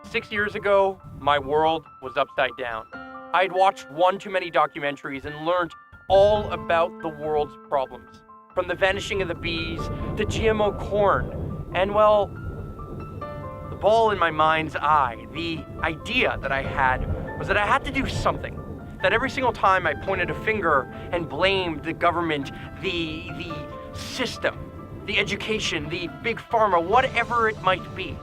6 years ago, my world was upside down. I had watched one too many documentaries and learned all about the world's problems. From the vanishing of the bees to GMO corn. And well, the ball in my mind's eye, the idea that I had was that I had to do something. That every single time I pointed a finger and blamed the government, the system, the education, the big pharma, whatever it might be,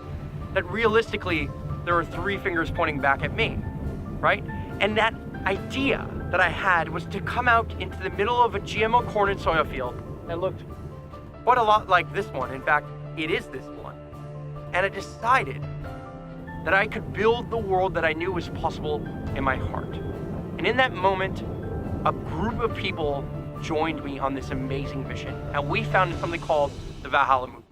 that realistically, there were three fingers pointing back at me, right? And that idea that I had was to come out into the middle of a GMO corn and soya field that looked quite a lot like this one. In fact, it is this one. And I decided that I could build the world that I knew was possible in my heart. And in that moment, a group of people joined me on this amazing mission. And we founded something called the Valhalla Movement.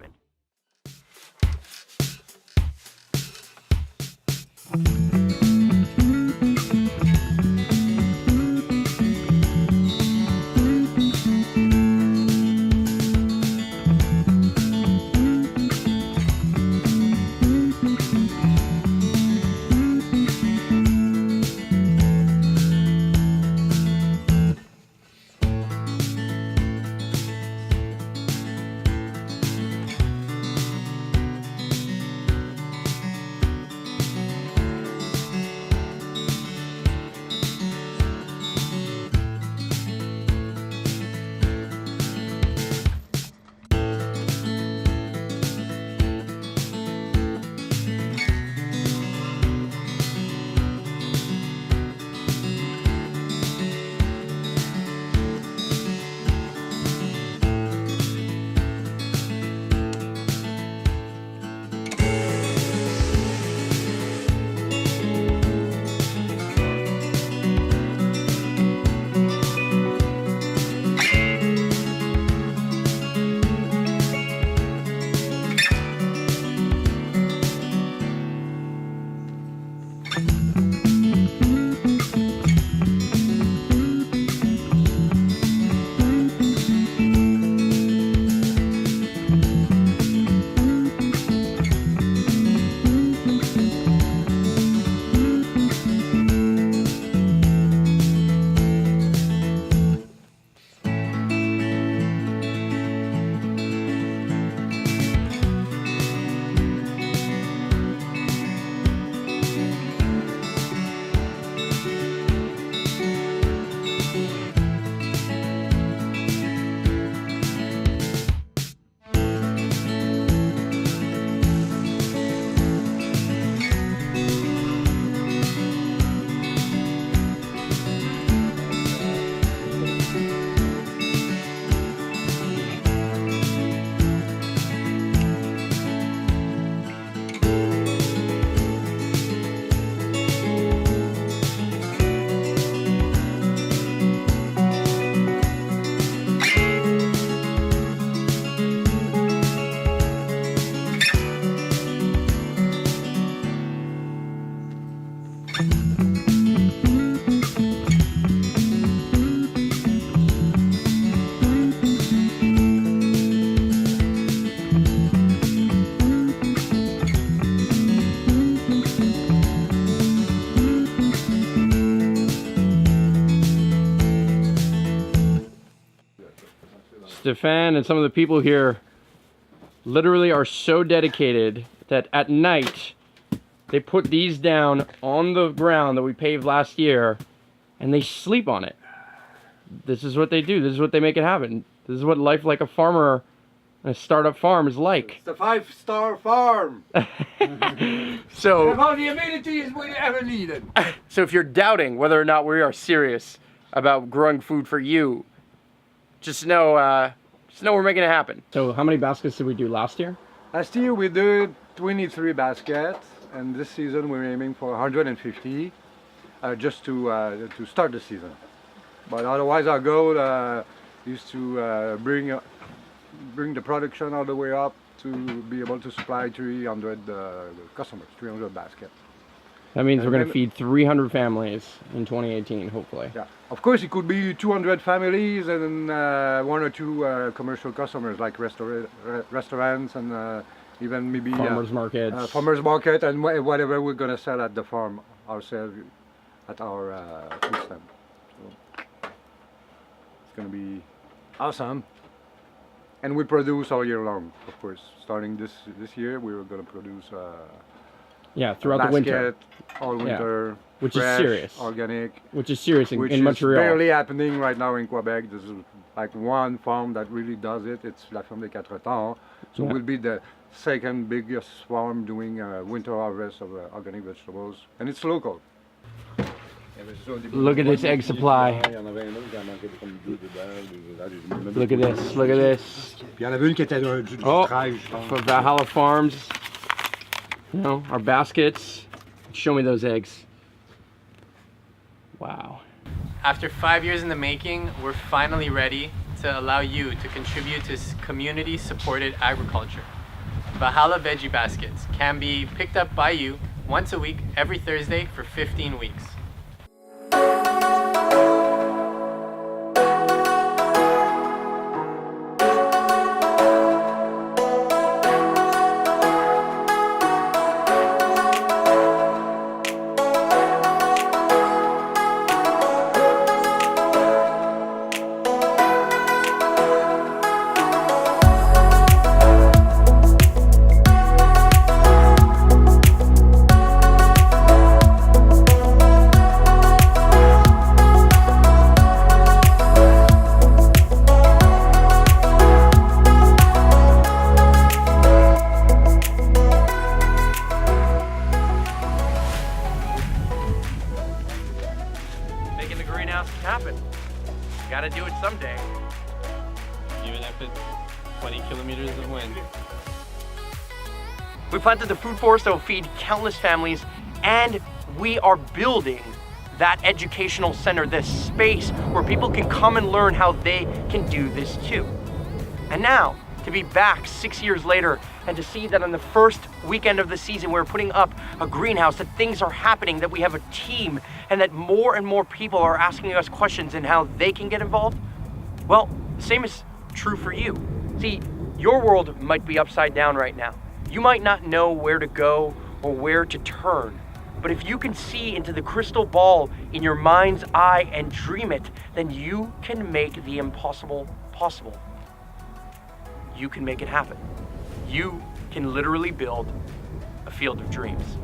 Stefan and some of the people here literally are so dedicated that at night they put these down on the ground that we paved last year and they sleep on it. This is what they do. This is what they make it happen. This is what life like a farmer, a startup farm is like. It's a 5-star farm. So have all the amenities we ever needed. So if you're doubting whether or not we are serious about growing food for you, just know we're making it happen. So how many baskets did we do last year? Last year we did 23 baskets, and this season we're aiming for 150, just to start the season. But otherwise our goal is to bring the production all the way up to be able to supply 300 customers, 300 baskets. That means we're going to feed 300 families in 2018, hopefully. Yeah, of course it could be 200 families and one or two commercial customers like restaurants and even maybe Farmers markets. farmers market, and whatever we're gonna sell at the farm ourselves at our food stand. So it's gonna be awesome. And we produce all year long, of course. Starting this year, we were gonna produce Throughout the winter. basket all winter. Which is fresh, serious. organic. Which is serious Which in is Montreal. barely happening right now in Quebec. This is like one farm that really does it. It's La Ferme des Quatre Temps. So Yeah. we'll be the second biggest farm doing winter harvest of organic vegetables, and it's local. Look at this egg supply. Look at this. Look at this. Il y en avait une qui était du Oh, 13, je pense. for Valhalla Farms. You know, our baskets. Show me those eggs. Wow. After 5 years in the making, we're finally ready to allow you to contribute to community-supported agriculture. Valhalla Veggie Baskets can be picked up by you once a week, every Thursday for 15 weeks. Making the greenhouse happen. Gotta do it someday. Even if it's 20 kilometers of wind. We planted the food forest that will feed countless families, and we are building that educational center, this space where people can come and learn how they can do this too. And now, to be back 6 years later and to see that on the first weekend of the season we're putting up a greenhouse, that things are happening, that we have a team, and that more and more people are asking us questions and how they can get involved, well, the same is true for you. See, your world might be upside down right now. You might not know where to go or where to turn. But if you can see into the crystal ball in your mind's eye and dream it, then you can make the impossible possible. You can make it happen. You can literally build a field of dreams.